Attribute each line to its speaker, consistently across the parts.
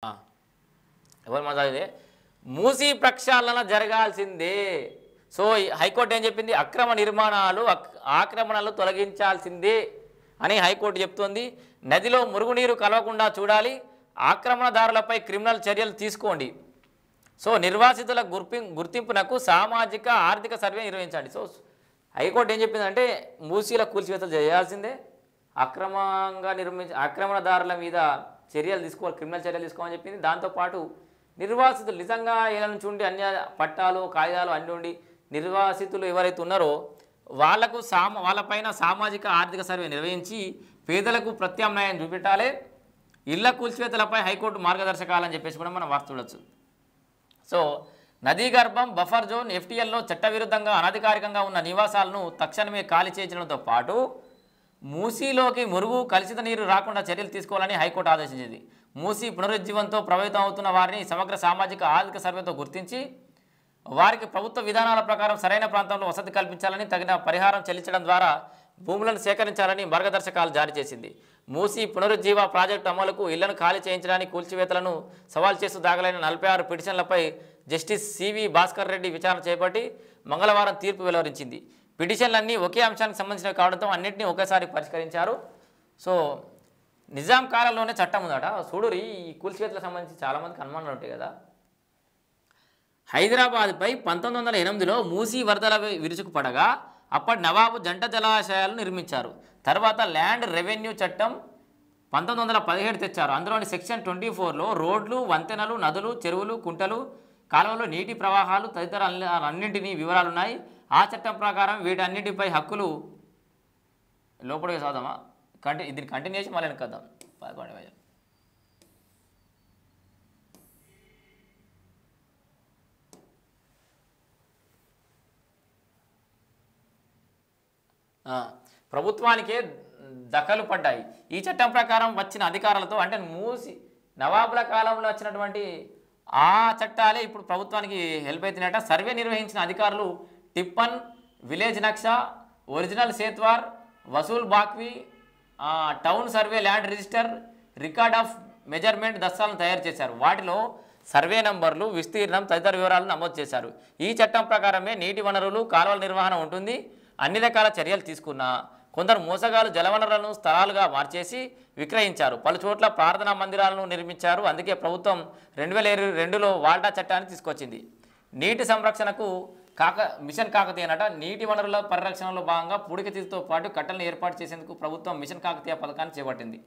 Speaker 1: ఆ, ఎవరు మాట్లాడితే మూసీ ప్రక్షాళన జరగాల్సిందే. సో హైకోర్టు ఏం చెప్పింది? అక్రమ నిర్మాణాలు ఆక్రమణలు తొలగించాల్సిందే అని హైకోర్టు చెప్తోంది. నదిలో మురుగునీరు కలవకుండా చూడాలి, ఆక్రమణదారులపై క్రిమినల్ చర్యలు తీసుకోండి. సో నిర్వాసితుల గుర్తింపునకు సామాజిక ఆర్థిక సర్వే నిర్వహించండి. సో హైకోర్టు ఏం చెప్పిందంటే మూసీల కూల్చివేతలు చేయాల్సిందే, ఆక్రమణదారుల మీద చర్యలు తీసుకోవాలి, క్రిమినల్ చర్యలు తీసుకోవాలని చెప్పింది. దాంతోపాటు నిర్వాసితులు నిజంగా ఏళ్ళ నుంచి ఉండి అన్ని పట్టాలు కాగితాలు అన్నీ ఉండి నిర్వాసితులు ఎవరైతే ఉన్నారో వాళ్ళపైన సామాజిక ఆర్థిక సర్వే నిర్వహించి పేదలకు ప్రత్యామ్నాయం చూపెట్టాలి. ఇళ్ల కూల్చివేతలపై హైకోర్టు మార్గదర్శకాలని చెప్పేసి కూడా మనం వార్త చూడొచ్చు. సో నదీ గర్భం బఫర్ జోన్ ఎఫ్టీఎల్లో చట్టవిరుద్ధంగా అనధికారికంగా ఉన్న నివాసాలను తక్షణమే ఖాళీ చేయించడంతో పాటు మూసీలోకి మురుగు కలుషిత నీరు రాకుండా చర్యలు తీసుకోవాలని హైకోర్టు ఆదేశించింది. మూసీ పునరుజ్జీవంతో ప్రభావితం అవుతున్న వారిని సమగ్ర సామాజిక ఆర్థిక సర్వేతో గుర్తించి వారికి ప్రభుత్వ విధానాల ప్రకారం సరైన ప్రాంతంలో వసతి కల్పించాలని, తగిన పరిహారం చెల్లించడం ద్వారా భూములను సేకరించాలని మార్గదర్శకాలు జారీ చేసింది. మూసీ పునరుజ్జీవ ప్రాజెక్టు అమలుకు ఇళ్లను ఖాళీ చేయించడానికి కూల్చివేతలను సవాల్ చేస్తూ దాఖలైన 46 పిటిషన్లపై జస్టిస్ సివి భాస్కర్ రెడ్డి విచారణ చేపట్టి మంగళవారం తీర్పు వెలువరించింది. పిటిషన్లన్నీ ఒకే అంశానికి సంబంధించినవి కావడంతో అన్నింటినీ ఒకేసారి పరిష్కరించారు. సో నిజాం కాలంలోనే చట్టం ఉందట. చూడురి ఈ కూల్చివేతలకు సంబంధించి చాలామందికి అనుమానాలు ఉంటాయి కదా. హైదరాబాద్పై 1908లో మూసీ వరదల విరుచుకుపడగా అప్పటి నవాబు జంట జలాశయాలు నిర్మించారు. తర్వాత ల్యాండ్ రెవెన్యూ చట్టం 1917 తెచ్చారు. అందులోని సెక్షన్ 24లో రోడ్లు, వంతెనలు, నదులు, చెరువులు, కుంటలు, కాలువలు, నీటి ప్రవాహాలు తదితర అన్నింటినీ వివరాలు ఉన్నాయి. ఆ చట్టం ప్రకారం వీటన్నిటిపై హక్కులు లోపలికి సాధమా దీన్ని కంటిన్యూషన్ మళ్ళీ వెనకద్దాం. 11 ప్రభుత్వానికే దఖలు పడ్డాయి. ఈ చట్టం ప్రకారం వచ్చిన అధికారాలతో అంటే మూసి నవాబుల కాలంలో వచ్చినటువంటి ఆ చట్టాలే ఇప్పుడు ప్రభుత్వానికి హెల్ప్ అవుతున్నాయట. సర్వే నిర్వహించిన అధికారులు టిప్పన్, విలేజ్ నక్షా, ఒరిజినల్ సేత్వార్, వసూల్ బాక్వి, town survey land register, record of measurement దస్తాలను తయారు చేశారు. వాటిలో సర్వే నంబర్లు, విస్తీర్ణం తదితర వివరాలను నమోదు చేశారు. ఈ చట్టం ప్రకారమే నీటి వనరులు, కాలువల నిర్వహణ ఉంటుంది. అన్ని రకాల చర్యలు తీసుకున్నా కొందరు మోసగాలు జలవనరులను స్థలాలుగా మార్చేసి విక్రయించారు. పలు చోట్ల ప్రార్థనా మందిరాలను నిర్మించారు. అందుకే ప్రభుత్వం 2022లో వాల్టా చట్టాన్ని తీసుకొచ్చింది. నీటి సంరక్షణకు మిషన్ కాకతీయ అనట. నీటి వనరుల పరిరక్షణలో భాగంగా పూడికతీతో పాటు కట్టలను ఏర్పాటు చేసేందుకు ప్రభుత్వం మిషన్ కాకతీయ పథకాన్ని చేపట్టింది.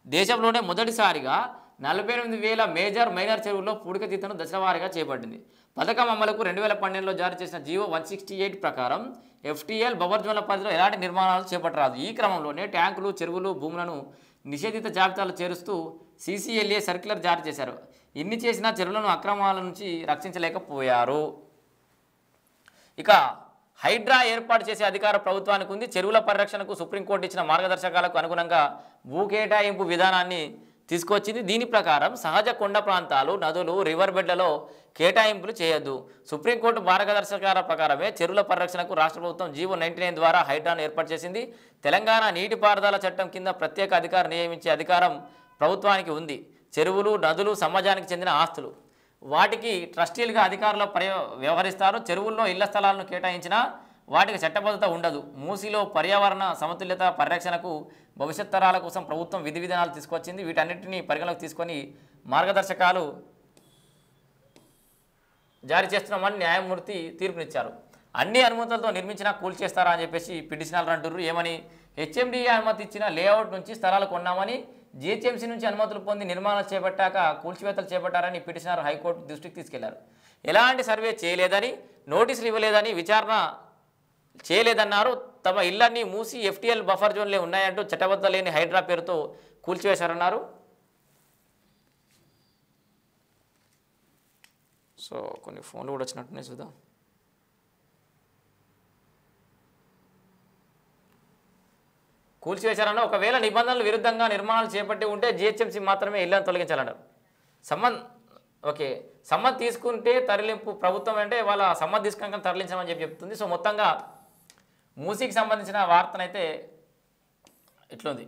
Speaker 1: దేశంలోనే మొదటిసారిగా 48,000 మేజర్ మైనర్ చెరువుల్లో పూడికతీతను దశలవారీగా చేపట్టింది. పథకం అమలుకు 2012లో జారీ చేసిన జీవో 168 ప్రకారం ఎఫ్టీఎల్ బఫర్ జోన్ల పరిధిలో ఎలాంటి నిర్మాణాలు చేపట్టరాదు. ఈ క్రమంలోనే ట్యాంకులు, చెరువులు, భూములను నిషేధిత జాబితాలో చేరుస్తూ సీసీఎల్ఏ సర్క్యులర్ జారీ చేశారు. ఇన్ని చేసినా చెరువులను అక్రమాల నుంచి రక్షించలేకపోయారు. ఇక హైడ్రా ఏర్పాటు చేసే అధికారం ప్రభుత్వానికి ఉంది. చెరువుల పరిరక్షణకు సుప్రీంకోర్టు ఇచ్చిన మార్గదర్శకాలకు అనుగుణంగా భూ కేటాయింపు విధానాన్ని తీసుకొచ్చింది. దీని ప్రకారం సహజ కొండ ప్రాంతాలు, నదులు, రివర్ బెడ్లలో కేటాయింపులు చేయొద్దు. సుప్రీంకోర్టు మార్గదర్శకాల ప్రకారమే చెరువుల పరిరక్షణకు రాష్ట్ర ప్రభుత్వం జీవో 99 ద్వారా హైడ్రాను ఏర్పాటు చేసింది. తెలంగాణ నీటిపారుదల చట్టం కింద ప్రత్యేక అధికారి నియమించే అధికారం ప్రభుత్వానికి ఉంది. చెరువులు, నదులు సమాజానికి చెందిన ఆస్తులు. వాటికి ట్రస్టీలుగా అధికారులు వ్యవహరిస్తారు. చెరువుల్లో ఇళ్ల స్థలాలను కేటాయించినా వాటికి చట్టబద్ధత ఉండదు. మూసీలో పర్యావరణ సమతుల్యత పరిరక్షణకు భవిష్యత్ తరాల కోసం ప్రభుత్వం విధి విధానాలు తీసుకొచ్చింది. వీటన్నిటిని పరిగణలోకి తీసుకొని మార్గదర్శకాలు జారీ చేస్తున్నామని న్యాయమూర్తి తీర్పునిచ్చారు. అన్ని అనుమతులతో నిర్మించినా కూల్చేస్తారా అని చెప్పేసి పిటిషనర్లు అంటున్నారు. ఏమని? హెచ్ఎండిఏ అనుమతి ఇచ్చిన లేఅవుట్ నుంచి స్థలాలు కొన్నామని, జిహెచ్ఎంసీ నుంచి అనుమతులు పొంది నిర్మాణాలు చేపట్టాక కూల్చివేతలు చేపట్టారని పిటిషనర్ హైకోర్టు దృష్టికి తీసుకెళ్లారు. ఎలాంటి సర్వే చేయలేదని, నోటీసులు ఇవ్వలేదని, విచారణ చేయలేదన్నారు. తమ ఇళ్లన్నీ మూసి ఎఫ్టీఎల్ బఫర్ జోన్లే ఉన్నాయంటూ చట్టబద్ధ లేని హైడ్రా పేరుతో కూల్చివేశారన్నారు. సో కొన్ని ఫోన్లు కూడా వచ్చినట్టున్నాయి చూద్దాం. కూల్చివేశారన్న ఒకవేళ నిబంధనలు విరుద్ధంగా నిర్మాణాలు చేపట్టి ఉంటే జిహెచ్ఎంసీ మాత్రమే ఇళ్లను తొలగించాలన్నారు. సమ్మతి తీసుకుంటే తరలింపు ప్రభుత్వం అంటే వాళ్ళ సమ్మతి తీసుకుని తరలించమని చెప్తుంది. సో మొత్తంగా మూసీకి సంబంధించిన వార్తనైతే ఇట్లుంది.